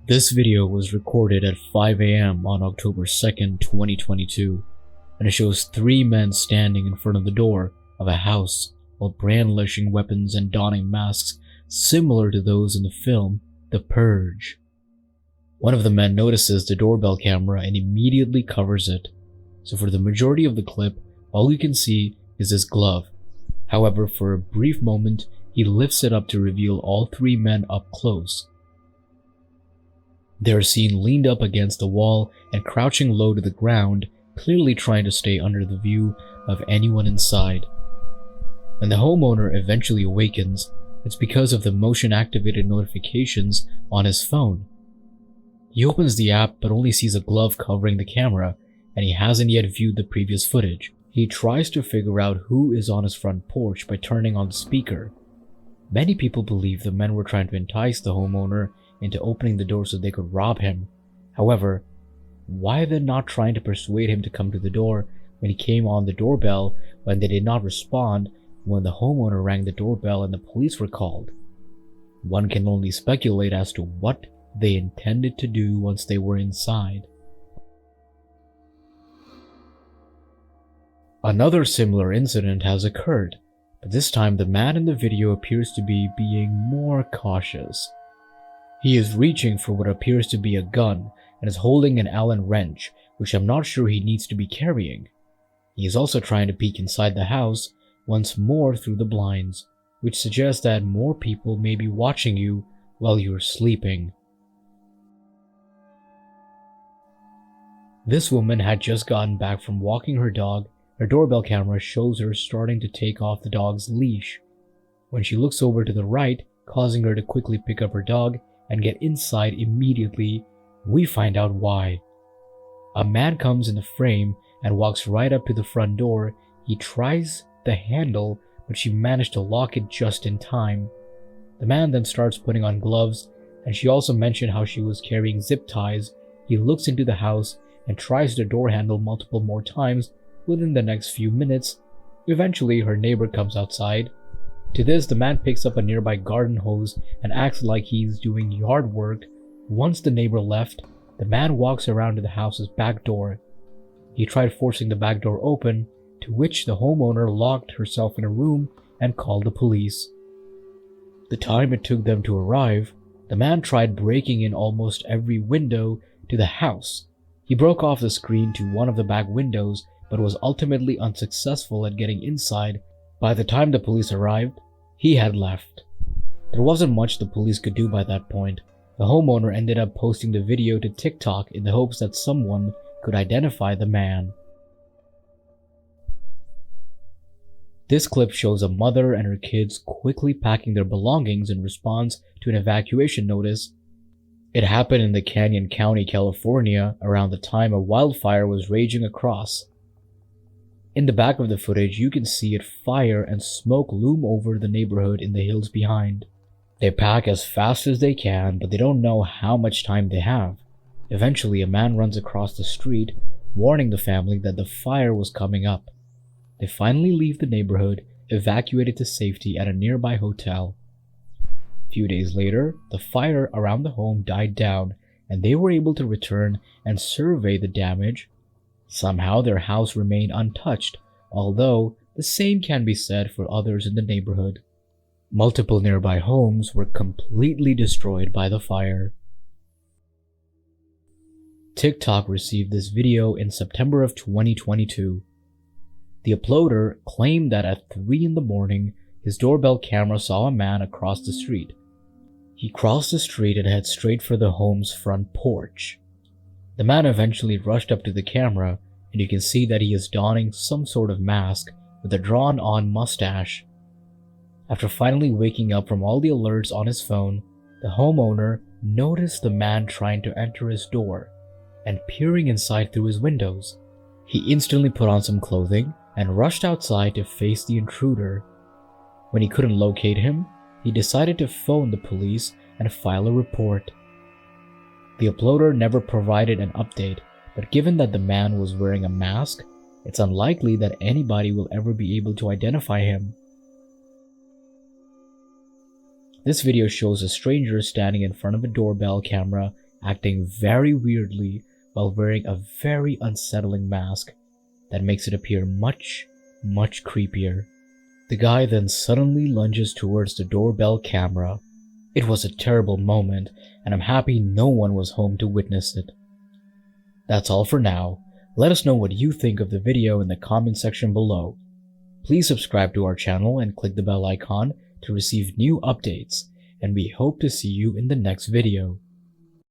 This video was recorded at 5 a.m. on October 2nd, 2022, and it shows three men standing in front of the door of a house while brandishing weapons and donning masks similar to those in the film The Purge. One of the men notices the doorbell camera and immediately covers it, so for the majority of the clip, all you can see is his glove. However, for a brief moment, he lifts it up to reveal all three men up close. They are seen leaned up against the wall and crouching low to the ground, clearly trying to stay under the view of anyone inside. When the homeowner eventually awakens, it's because of the motion-activated notifications on his phone. He opens the app but only sees a glove covering the camera, and he hasn't yet viewed the previous footage. He tries to figure out who is on his front porch by turning on the speaker. Many people believe the men were trying to entice the homeowner into opening the door so they could rob him. However, why are they not trying to persuade him to come to the door when he came on the doorbell when they did not respond when the homeowner rang the doorbell and the police were called? One can only speculate as to what they intended to do once they were inside. Another similar incident has occurred, but this time the man in the video appears to be being more cautious. He is reaching for what appears to be a gun and is holding an Allen wrench, which I'm not sure he needs to be carrying. He is also trying to peek inside the house once more through the blinds, which suggests that more people may be watching you while you're sleeping. This woman had just gotten back from walking her dog. Her doorbell camera shows her starting to take off the dog's leash. When she looks over to the right, causing her to quickly pick up her dog and get inside immediately, we find out why. A man comes in the frame and walks right up to the front door. He tries the handle, but she managed to lock it just in time. The man then starts putting on gloves, and she also mentioned how she was carrying zip ties. He looks into the house and tries the door handle multiple more times within the next few minutes. Eventually, her neighbor comes outside. To this, the man picks up a nearby garden hose and acts like he's doing yard work. Once the neighbor left, the man walks around to the house's back door. He tried forcing the back door open, to which the homeowner locked herself in a room and called the police. The time it took them to arrive, the man tried breaking in almost every window to the house. He broke off the screen to one of the back windows, but was ultimately unsuccessful at getting inside. By the time the police arrived, he had left. There wasn't much the police could do by that point. The homeowner ended up posting the video to TikTok in the hopes that someone could identify the man. This clip shows a mother and her kids quickly packing their belongings in response to an evacuation notice. It happened in the Canyon County, California, around the time a wildfire was raging across. In the back of the footage, you can see it fire and smoke loom over the neighborhood in the hills behind. They pack as fast as they can, but they don't know how much time they have. Eventually, a man runs across the street, warning the family that the fire was coming up. They finally leave the neighborhood, evacuated to safety at a nearby hotel. A few days later, the fire around the home died down, and they were able to return and survey the damage. Somehow their house remained untouched, although the same can be said for others in the neighborhood. Multiple nearby homes were completely destroyed by the fire. TikTok received this video in September of 2022. The uploader claimed that at 3 in the morning, his doorbell camera saw a man across the street. He crossed the street and headed straight for the home's front porch. The man eventually rushed up to the camera, and you can see that he is donning some sort of mask with a drawn-on mustache. After finally waking up from all the alerts on his phone, the homeowner noticed the man trying to enter his door and peering inside through his windows. He instantly put on some clothing and rushed outside to face the intruder. When he couldn't locate him, he decided to phone the police and file a report. The uploader never provided an update, but given that the man was wearing a mask, it's unlikely that anybody will ever be able to identify him. This video shows a stranger standing in front of a doorbell camera acting very weirdly while wearing a very unsettling mask that makes it appear much, much creepier. The guy then suddenly lunges towards the doorbell camera. It was a terrible moment, and I'm happy no one was home to witness it. That's all for now. Let us know what you think of the video in the comment section below. Please subscribe to our channel and click the bell icon to receive new updates, and we hope to see you in the next video.